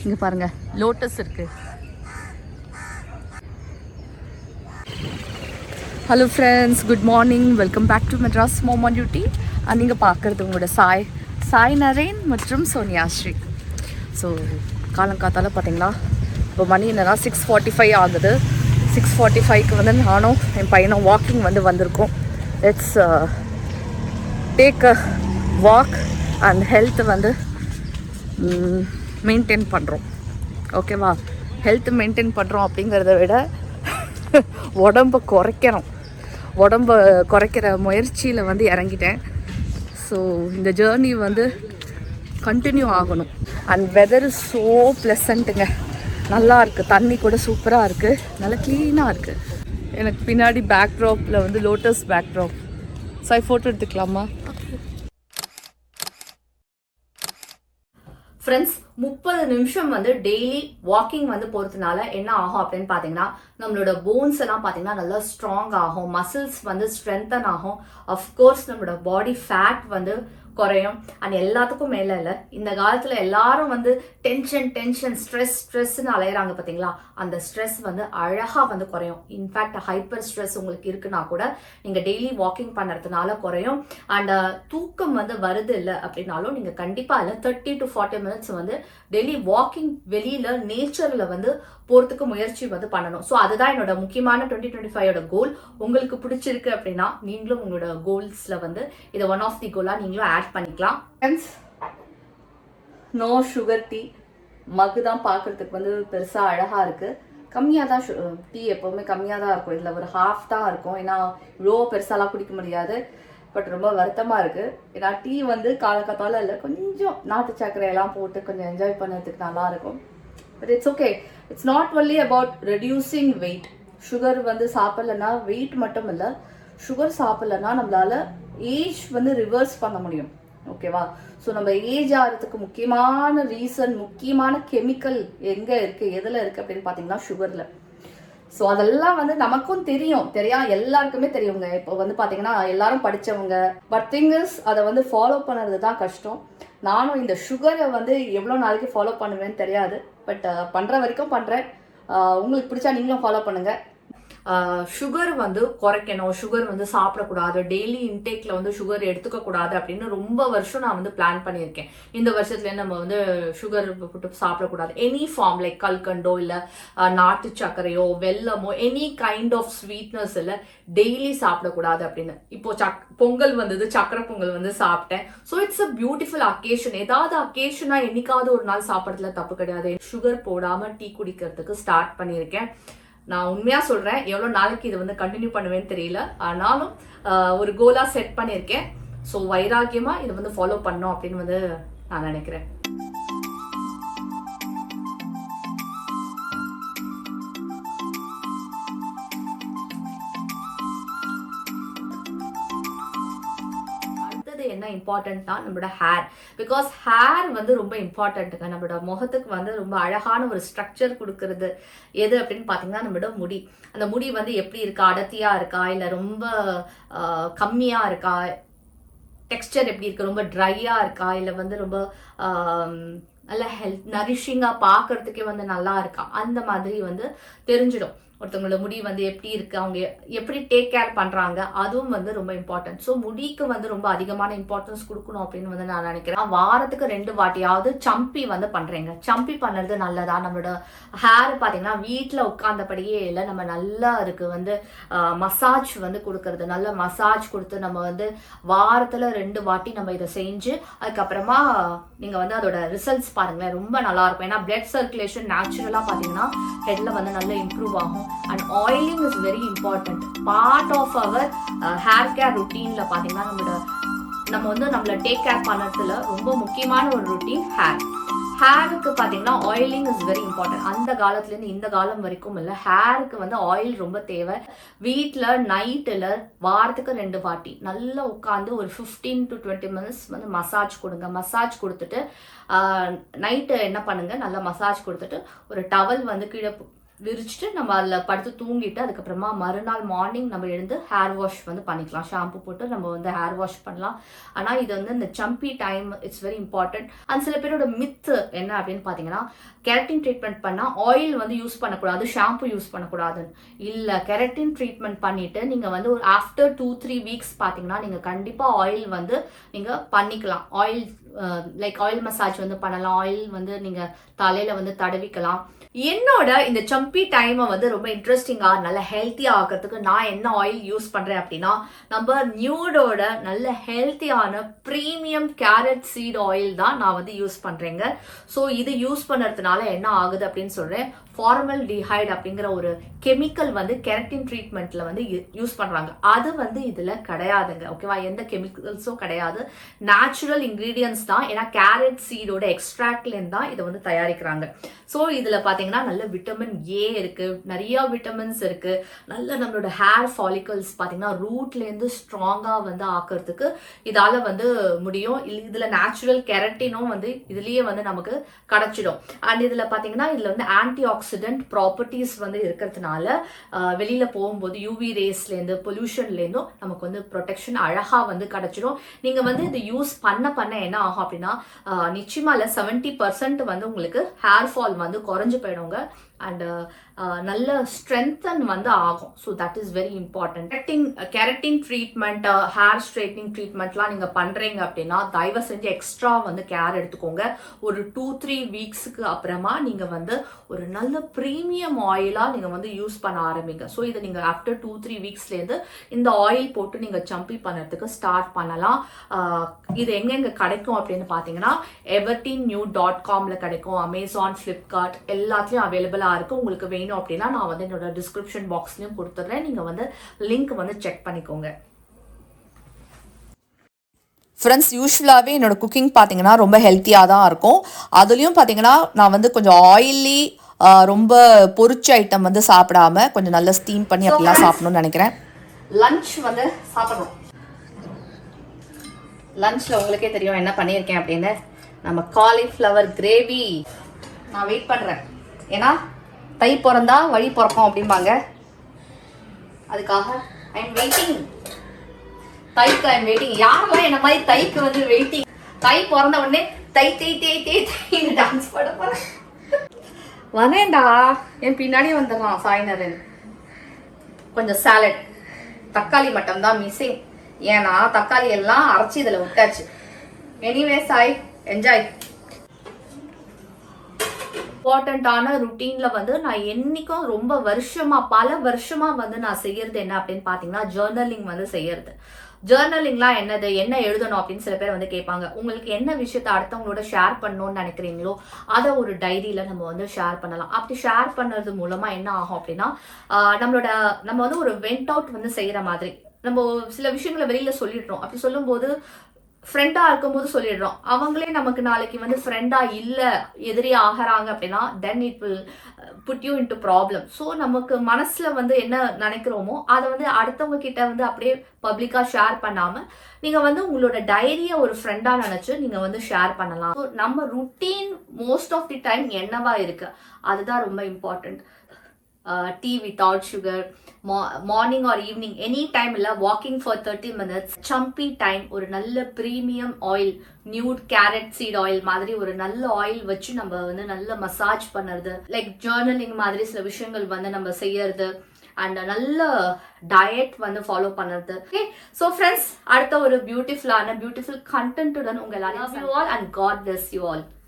இங்கே பாருங்கள் லோட்டஸ் இருக்குது. Hello friends, good morning. Welcome back to Madras mom on duty. நீங்கள் பார்க்குறது உங்களோட சாய் நரேன் மற்றும் சோனியாஸ்ரீ. ஸோ காலங்காத்தால் பார்த்தீங்களா, இப்போ மணி என்னன்னா 6:45 ஆகுது. 6:45க்கு வந்து நானும் என் பையனும் வாக்கிங் வந்திருக்கோம். Let's take a walk and ஹெல்த்தை மெயின்டைன் பண்ணுறோம். ஓகேவா? ஹெல்த் மெயின்டைன் பண்ணுறோம் அப்படிங்கிறத விட உடம்பை குறைக்கிற முயற்சியில் இறங்கிட்டேன். ஸோ இந்த ஜேர்னி கண்டினியூ ஆகணும். அண்ட் வெதர் இஸ் ஸோ ப்ளசண்ட்டுங்க. நல்லா இருக்குது, தண்ணி கூட சூப்பராக இருக்குது, நல்லா க்ளீனாக இருக்குது. எனக்கு பின்னாடி பேக்ட்ராப்பில் லோட்டஸ் பேக்ட்ராப். ஸோ ஃபோட்டோ எடுத்துக்கலாமா? ஃப்ரெண்ட்ஸ், 30 நிமிஷம் டெய்லி வாக்கிங் போகிறதுனால என்ன ஆகும் அப்படின்னு பார்த்தீங்கன்னா, நம்மளோட போன்ஸ் எல்லாம் பார்த்தீங்கன்னா நல்லா ஸ்ட்ராங் ஆகும், மசில்ஸ் ஸ்ட்ரென்தன் ஆகும். அஃப்கோர்ஸ் நம்மளோட பாடி ஃபேட் குறையும். அண்ட் எல்லாத்துக்கும் மேலே இல்லை, இந்த காலத்தில் எல்லாரும் டென்ஷன் ஸ்ட்ரெஸ்ன்னு அலையிறாங்க பார்த்தீங்களா, அந்த ஸ்ட்ரெஸ் அழகாக குறையும். இன்ஃபேக்ட் ஹைப்பர் ஸ்ட்ரெஸ் உங்களுக்கு இருக்குன்னா கூட நீங்கள் டெய்லி வாக்கிங் பண்ணுறதுனால குறையும். அண்ட் தூக்கம் வருது இல்லை அப்படின்னாலும் நீங்கள் கண்டிப்பாக இல்லை 30 to 40 minutes டெய்லி வாக்கிங் வெளியில் நேச்சரில் போகிறதுக்கு முயற்சி பண்ணணும். ஸோ அதுதான் என்னோட முக்கியமான 2025 கோல். உங்களுக்கு பிடிச்சிருக்கு அப்படின்னா நீங்களும் உங்களோட கோல்ஸில் இதை ஒன் ஆஃப் தி கோலாக நீங்களும் ஆட் பண்ணிக்கலாம். Friends, no sugar tea. மகு தான் பார்க்குறதுக்கு பெருசாக அழகாக இருக்குது. கம்மியாக தான் டீ எப்போவுமே கம்மியாக தான் இருக்கும். இதில் ஒரு ஹாஃப் தான் இருக்கும். ஏன்னா இவ்வளோ பெருசாலாம் குடிக்க முடியாது. பட் ரொம்ப வருத்தமாக இருக்குது. ஏன்னா டீ காலக்காத்தால இல்லை, கொஞ்சம் நாட்டு சர்க்கரையெல்லாம் போட்டு கொஞ்சம் என்ஜாய் பண்ணுறதுக்கு நல்லாயிருக்கும். But it's okay. It's not only about reducing weight. Sugar சாப்பிட்லன்னா வெயிட் மட்டும் இல்லை, சுகர் சாப்பிட்லன்னா நம்மளால ஏஜ் ரிவர்ஸ் பண்ண முடியும். ஓகேவா? ஸோ நம்ம ஏஜ் ஆகிறதுக்கு முக்கியமான ரீசன், முக்கியமான கெமிக்கல் எங்கே இருக்குது, எதில் இருக்குது அப்படின்னு பார்த்தீங்கன்னா சுகரில். ஸோ அதெல்லாம் நமக்கும் தெரியும் எல்லாருக்குமே தெரியுங்க. இப்போ பார்த்தீங்கன்னா எல்லாரும் படித்தவங்க. பட் திங் இஸ் அதை ஃபாலோ பண்ணுறது தான் கஷ்டம். நானும் இந்த சுகரை எவ்வளோ நாளைக்கு ஃபாலோ பண்ணுவேன்னு தெரியாது. பட் பண்ணுற வரைக்கும் பண்ணுறேன். உங்களுக்கு பிடிச்சா நீங்களும் ஃபாலோ பண்ணுங்கள். சுகர் குறைக்கணும், சுகர் சாப்பிடக்கூடாது, டெய்லி இன்டேக்ல சுகர் எடுத்துக்க கூடாது அப்படின்னு ரொம்ப வருஷம் நான் பிளான் பண்ணியிருக்கேன். இந்த வருஷத்துல நம்ம சுகர் சாப்பிடக்கூடாது. எனி ஃபார்ம் லைக் கல்கண்டோ இல்ல நாட்டு சர்க்கரையோ வெல்லமோ எனி கைண்ட் ஆஃப் ஸ்வீட்னஸ் இல்ல டெய்லி சாப்பிடக்கூடாது அப்படின்னு. இப்போ பொங்கல் சக்கரை பொங்கல் சாப்பிட்டேன். So it's a beautiful occasion. ஏதாவது அக்கேஷனா என்னைக்காவது ஒரு நாள் சாப்பிட்றதுல தப்பு கிடையாது. சுகர் போடாம டீ குடிக்கிறதுக்கு ஸ்டார்ட் பண்ணியிருக்கேன். நான் உண்மையாக சொல்கிறேன், எவ்வளோ நாளைக்கு இது கண்டினியூ பண்ணுவேன்னு தெரியல. ஆனாலும் ஒரு கோலாக செட் பண்ணியிருக்கேன். ஸோ வைராக்கியமாக இதை ஃபாலோ பண்ணோம் அப்படின்னு நான் நினைக்கிறேன். என்ன இம்பார்ட்டன்ட்னா நம்மளோட ஹேர். பிகாஸ் ஹேர் ரொம்ப இம்பார்ட்டன்ட்டுங்க. நம்மளோட முகத்துக்கு ரொம்ப அழகான ஒரு ஸ்ட்ரக்சர் கொடுக்கறது எது அப்படின்னு பார்த்தீங்கன்னா நம்மளோட முடி. அந்த முடி எப்படி இருக்கா, அடர்த்தியா இருக்கா இல்லை ரொம்ப கம்மியா இருக்கா, டெக்ஸ்டர் எப்படி இருக்கு, ரொம்ப ட்ரையா இருக்கா இல்லை ரொம்ப நல்ல ஹெல்த் நரிஷிங்காக பார்க்கறதுக்கே நல்லா இருக்கா, அந்த மாதிரி தெரிஞ்சிடும். ஒருத்தவங்களோட முடி எப்படி இருக்கு, அவங்க எப்படி டேக் கேர் பண்றாங்க, அதுவும் ரொம்ப இம்பார்ட்டன்ட். ஸோ முடிக்கு ரொம்ப அதிகமான இம்பார்ட்டன்ஸ் கொடுக்கணும் அப்படின்னு நான் நினைக்கிறேன். வாரத்துக்கு 2 வாட்டியாவது சம்பி பண்றேங்க. சம்பி பண்ணுறது நல்லதா? நம்மளோட ஹேர் பார்த்தீங்கன்னா வீட்டில் உட்கார்ந்தபடியே இல்லை, நம்ம நல்லா அதுக்கு மசாஜ் கொடுக்கறது, நல்ல மசாஜ் கொடுத்து நம்ம வாரத்தில் 2 வாட்டி நம்ம இதை செஞ்சு அதுக்கப்புறமா நீங்க அதோட ரிசல்ட்ஸ் பாருங்களேன், ரொம்ப நல்லா இருக்கும். ஏன்னா பிளட் சர்க்குலேஷன் நேச்சுரலா பார்த்தீங்கன்னா ஹெட்ல நல்ல இம்ப்ரூவ் ஆகும். And oiling is very important part of our hair care routineல பாத்தீங்கன்னா நம்மள டேக் கேர் பண்ணதுல ரொம்ப முக்கியமான ஒரு routine ஹேருக்கு பாத்தீங்கன்னா ஆயிலிங் இஸ் வெரி இம்பார்ட்டன்ட். அந்த காலத்துல இருந்து இந்த காலம் வரைக்கும் இல்ல, ஹேருக்கு ஆயில் ரொம்ப தேவை. வீட்டுல நைட்டுல வாரத்துக்கு 2 வாட்டி நல்லா உட்காந்து ஒரு 15 to 20 minutes மசாஜ் கொடுங்க. மசாஜ் கொடுத்துட்டு நைட்டு என்ன பண்ணுங்க, நல்லா மசாஜ் கொடுத்துட்டு ஒரு டவல் கீழே விரிச்சிட்டு நம்ம அதில் படுத்து தூங்கிட்டு அதுக்கப்புறமா மறுநாள் மார்னிங் நம்ம எழுந்து ஹேர் வாஷ் வந்து பண்ணிக்கலாம். ஷாம்பு போட்டு நம்ம வந்து ஹேர் வாஷ் பண்ணலாம். ஆனால் இது வந்து இந்த சம்பி time it's very important. And சில பேரோட மித்து என்ன அப்படின்னு பார்த்தீங்கன்னா, கெரட்டின் ட்ரீட்மெண்ட் பண்ணால் ஆயில் வந்து யூஸ் பண்ணக்கூடாது, ஷாம்பு யூஸ் பண்ணக்கூடாதுன்னு. இல்லை, கெரட்டின் ட்ரீட்மெண்ட் பண்ணிட்டு நீங்கள் வந்து ஒரு ஆஃப்டர் 2-3 வீக்ஸ் பார்த்தீங்கன்னா நீங்கள் கண்டிப்பாக ஆயில் வந்து நீங்கள் பண்ணிக்கலாம். ஆயில் லைக் ஆயில் மசாஜ் வந்து பண்ணலாம். ஆயில் வந்து நீங்கள் தலையில் வந்து தடவிக்கலாம். என்னோட இந்த சம்பி டைமை வந்து ரொம்ப இன்ட்ரெஸ்டிங்காக நல்ல ஹெல்த்தியாக ஆகிறதுக்கு நான் என்ன ஆயில் யூஸ் பண்ணுறேன் அப்படின்னா, நம்ம நியூடோட நல்ல ஹெல்த்தியான ப்ரீமியம் கேரட் சீட் ஆயில் தான் நான் வந்து யூஸ் பண்ணுறேங்க. ஸோ இது யூஸ் பண்ணுறதுனால என்ன ஆகுது அப்படின்னு சொல்கிறேன், ஃபார்மல்டிஹைட் அப்படிங்கிற ஒரு கெமிக்கல் வந்து கெரட்டின் ட்ரீட்மெண்ட்ல வந்து யூஸ் பண்றாங்க. அது வந்து இதுல கிடையாதுங்க. ஓகேவா, எந்த கெமிக்கல்ஸும் கிடையாது, நேச்சுரல் இன்கிரீடியன்ஸ் தான். ஏன்னா கேரட் சீடோட எக்ஸ்ட்ராக்ட்ல இருந்து தான் இதை வந்து தயாரிக்கிறாங்க. ஸோ இதுல பாத்தீங்கன்னா நல்ல விட்டமின் ஏ இருக்கு, நிறைய விட்டமின்ஸ் இருக்கு. நல்ல நம்மளோட ஹேர் ஃபாலிகல்ஸ் பாத்தீங்கன்னா ரூட்ல இருந்து ஸ்ட்ராங்கா வந்து ஆக்குறதுக்கு இதால வந்து முடியும். இதுல நேச்சுரல் கெரட்டினும் வந்து இதுலயே வந்து நமக்கு கிடைச்சிடும். அண்ட் இதுல பாத்தீங்கன்னா இதுல வந்து ஆன்டி ஆக்சிடென்ட் ப்ராப்பர்ட்டிஸ் வந்து இருக்கிறதுனால வெளியில போகும்போது யூவி ரேஸ்லேருந்து பொல்யூஷன்லேருந்தும் நமக்கு வந்து ப்ரொடெக்ஷன் அழகா வந்து கிடைச்சிடும். நீங்க வந்து இது யூஸ் பண்ண என்ன ஆகும் அப்படின்னா, நிச்சயமா 70% வந்து உங்களுக்கு ஹேர் ஃபால் வந்து குறைஞ்சு போயிடுங்க. அண்ட் நல்ல ஸ்ட்ரென்தன் வந்து ஆகும். So that is very important. Keratin treatment, hair straightening ட்ரீட்மெண்ட்லாம் நீங்கள் பண்ணுறீங்க அப்படின்னா தயவு செஞ்சு எக்ஸ்ட்ரா வந்து கேர் எடுத்துக்கோங்க. ஒரு 2-3 வீக்ஸுக்கு அப்புறமா நீங்கள் வந்து ஒரு நல்ல ப்ரீமியம் ஆயிலாக நீங்கள் வந்து யூஸ் பண்ண ஆரம்பிங்க. ஸோ இதை நீங்கள் ஆஃப்டர் 2-3 வீக்ஸ்லேருந்து இந்த ஆயில் போட்டு நீங்கள் சம்பி பண்ணுறதுக்கு ஸ்டார்ட் பண்ணலாம். இது எங்கெங்கே கிடைக்கும் அப்படின்னு பார்த்தீங்கன்னா, everteennew.comல கிடைக்கும், அமேசான், ஃப்ளிப்கார்ட் எல்லாத்துலேயும் அவைலபிளாக இருக்கு. உங்களுக்கு வேணும் அப்படின்னா நான் வந்து என்னோட டிஸ்கிரிப்ஷன் பாக்ஸ்லயும் கொடுத்துறேன். நீங்க வந்து லிங்க் வந்து செக் பண்ணிக்கோங்க. ஃப்ரெண்ட்ஸ், யூஸ்வலாகவே என்னோட குக்கிங் பார்த்தீங்கன்னா ரொம்ப ஹெல்த்தியாக தான் இருக்கும். அதுலேயும் பார்த்தீங்கன்னா நான் வந்து கொஞ்சம் ஆயிலி, ரொம்ப பொரிச்ச ஐட்டம் வந்து சாப்பிடாம கொஞ்சம் நல்லா ஸ்டீம் பண்ணி அப்படிலாம் சாப்பிடணும்னு நினைக்கிறேன். லஞ்ச் வந்து சாப்பிட்றோம். லஞ்சில் உங்களுக்கே தெரியும் என்ன பண்ணியிருக்கேன் அப்படின்னு. நம்ம காலிஃப்ளவர் கிரேவி. நான் வெயிட் பண்ணுறேன், ஏன்னா தை பிறந்தா வழி பிறக்கும் அப்படிம்பாங்க. அதுக்காக ஐ எம் வெயிட்டிங். தைக்கு ஐ எம் வெயிட்டிங். யாரெல்லாம் என்ன மாதிரி தைக்கு வந்து வெயிட்டிங், தை பிறந்த உடனே தை தை தை தை தை டான்ஸ் பண்ண போறேன். வரேன்டா, என் பின்னாடி வந்துடுறான் சாய்னரன். கொஞ்சம் சாலட், தக்காளி மட்டும் தான் மிஸ்ஸிங். ஏன்னா தக்காளி எல்லாம் அரைச்சி இதில் விட்டாச்சு. Anyway Sai, enjoy. இம்பார்ட்டண்ட்டான ருட்டீன்ல வந்து நான் என்னைக்கும் ரொம்ப பல வருஷமா வந்து நான் செய்யறது என்ன அப்படின்னு பாத்தீங்கன்னா, ஜேர்னலிங் வந்து செய்யறது. ஜேர்னலிங்லாம் என்னது, என்ன எழுதணும் அப்படின்னு சில பேர் வந்து கேட்பாங்க. உங்களுக்கு என்ன விஷயத்த அடுத்தவங்களோட ஷேர் பண்ணணும்னு நினைக்கிறீங்களோ அதை ஒரு டைரியில நம்ம வந்து ஷேர் பண்ணலாம். அப்படி ஷேர் பண்ணுறது மூலமா என்ன ஆகும் அப்படின்னா, நம்ம வந்து ஒரு வெண்ட் அவுட் வந்து செய்யற மாதிரி. நம்ம சில விஷயங்களை வெளியில சொல்லிடுறோம். அப்படி சொல்லும்போது ஃப்ரெண்டா இருக்கும்போது சொல்லிடுறோம், அவங்களே நமக்கு நாளைக்கு வந்து ஃப்ரெண்டா இல்ல எதிரி ஆகிறாங்க அப்படின்னா then it will put you into problem. So நமக்கு மனசுல வந்து என்ன நினைக்கிறோமோ அதை வந்து அடுத்தவங்க கிட்ட வந்து அப்படியே பப்ளிக்கா ஷேர் பண்ணாம நீங்க வந்து உங்களோட டைரியை ஒரு ஃப்ரெண்டா நினைச்சு நீங்க வந்து ஷேர் பண்ணலாம். ஸோ நம்ம routine most of the time என்னவா இருக்கு அதுதான் ரொம்ப important. Tea without sugar, morning or evening any time இல்ல, வாக்கிங் ஃபார் 30 minutes, சம்பி டைம், ஒரு நல்ல ப்ரீமியம் ஆயில், நியூட் கேரட் சீட் ஆயில் மாதிரி ஒரு நல்ல ஆயில் வச்சு நம்ம வந்து நல்ல மசாஜ் பண்ணுறது, லைக் ஜேர்னலிங் மாதிரி சில விஷயங்கள் வந்து நம்ம செய்யறது, அண்ட் நல்ல டயட் வந்து ஃபாலோ பண்ணுறது. ஓகே, ஸோ ஃப்ரெண்ட்ஸ், அடுத்த ஒரு பியூட்டிஃபுல் கண்டென்ட்டுடன் உங்கள் எல்லாரும். Love you all and God bless you all.